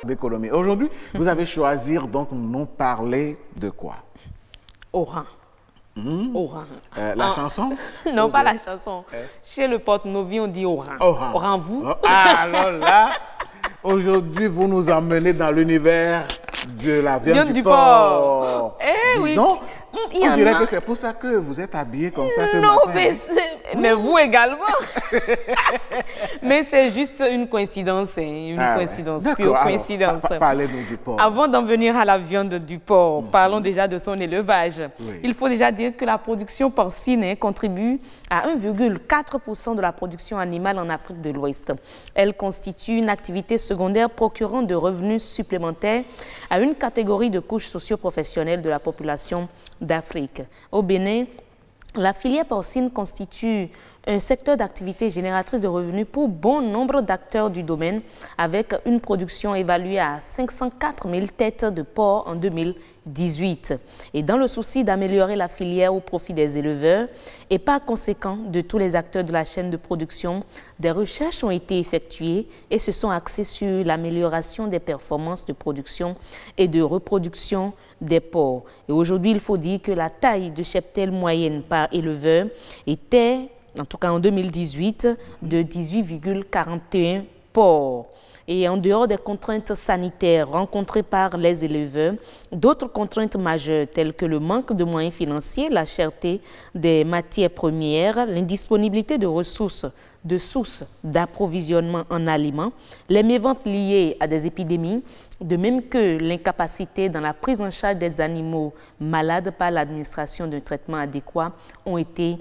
d'économie. Aujourd'hui, vous avez choisi donc nous parler de quoi? Oran. Oran. La chanson? Non, pas la chanson. Chez le porte-novi, on dit Oran. Oran. Oran, vous? Alors là, aujourd'hui, vous nous emmenez dans l'univers de la viande du porc. Eh oui. Donc, on dirait que c'est pour ça que vous êtes habillé comme ça ce non, matin. mais vous également. Mais c'est juste une coïncidence, une coïncidence, pure coïncidence. Parlez-nous du porc. Avant d'en venir à la viande du porc, parlons déjà de son élevage. Oui. Il faut déjà dire que la production porcine contribue à 1,4% de la production animale en Afrique de l'Ouest. Elle constitue une activité secondaire procurant de revenus supplémentaires à une catégorie de couches socio-professionnelles de la population d'Afrique. Au Bénin, la filière porcine constitue un secteur d'activité génératrice de revenus pour bon nombre d'acteurs du domaine, avec une production évaluée à 504 000 têtes de porc en 2018. Et dans le souci d'améliorer la filière au profit des éleveurs et par conséquent de tous les acteurs de la chaîne de production, des recherches ont été effectuées et se sont axées sur l'amélioration des performances de production et de reproduction des porcs. Et aujourd'hui, il faut dire que la taille de cheptel moyenne par éleveur était, en tout cas en 2018, de 18,41 porcs. Et en dehors des contraintes sanitaires rencontrées par les éleveurs, d'autres contraintes majeures telles que le manque de moyens financiers, la cherté des matières premières, l'indisponibilité de ressources, de sources d'approvisionnement en aliments, les méventes liées à des épidémies, de même que l'incapacité dans la prise en charge des animaux malades par l'administration d'un traitement adéquat ont été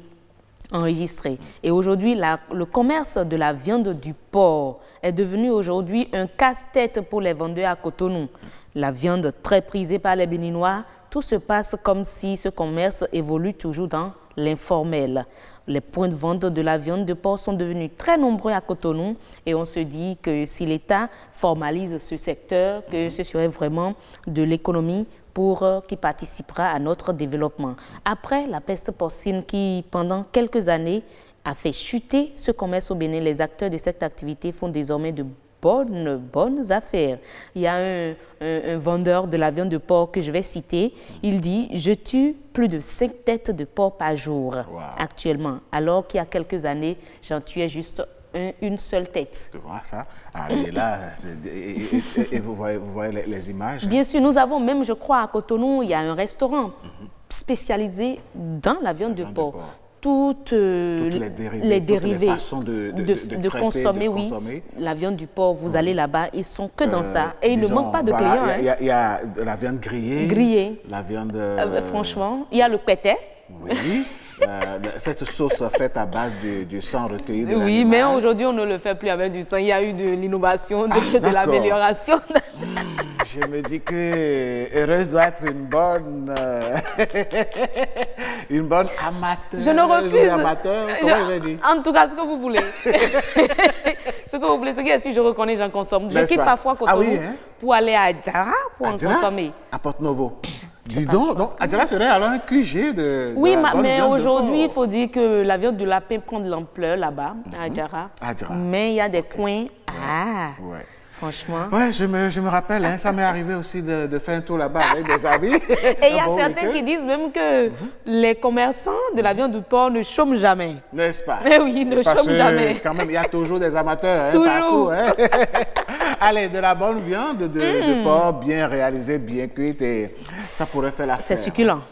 enregistrés. Et aujourd'hui, le commerce de la viande du porc est devenu aujourd'hui un casse-tête pour les vendeurs à Cotonou. La viande très prisée par les Béninois, tout se passe comme si ce commerce évolue toujours dans l'informel. Les points de vente de la viande de porc sont devenus très nombreux à Cotonou et on se dit que si l'État formalise ce secteur, que ce serait vraiment de l'économie qui participera à notre développement. Après la peste porcine qui, pendant quelques années, a fait chuter ce commerce au Bénin, les acteurs de cette activité font désormais de bonnes affaires. Il y a un vendeur de la viande de porc que je vais citer. Il dit « Je tue plus de 5 têtes de porc par jour actuellement, alors qu'il y a quelques années, j'en tuais juste une seule tête. » Tu vois ça? Et là, et vous voyez les images? Bien sûr, nous avons même, je crois, à Cotonou, il y a un restaurant spécialisé dans la viande de porc. Toutes les dérivés, toutes les façons de consommer, la viande du porc, vous allez là-bas, ils sont que dans ça. Et il ne manque pas de clients. Il y a la viande grillée. La viande... franchement, il y a le pété. Oui. Cette sauce faite à base du sang recueilli de l'animal. Oui, mais aujourd'hui, on ne le fait plus avec du sang. Il y a eu de l'innovation, de l'amélioration. Je me dis que heureuse doit être une bonne amateur. Je ne refuse. Amateur, comment je vais dire? En tout cas, ce que vous voulez. Ce que vous voulez, ce qui est sûr, je reconnais, j'en consomme. Je quitte parfois Cotonou pour aller à Adjara pour en consommer. À Porto-Novo. Dis donc Adjara serait alors un QG de oui, mais aujourd'hui, il faut dire que la viande de lapin prend de l'ampleur là-bas, à Adjara. Mais il y a des coins. Franchement. Ouais, je me rappelle, ça m'est arrivé aussi de faire un tour là-bas avec des amis. Et il y a certains qui disent même que les commerçants de la viande du porc ne chôment jamais. N'est-ce pas? Eh oui, ils ne chôment jamais. Quand même, il y a toujours des amateurs. Toujours. Partout, Allez, de la bonne viande de porc bien réalisée, bien cuite, et ça pourrait faire l'affaire. C'est succulent.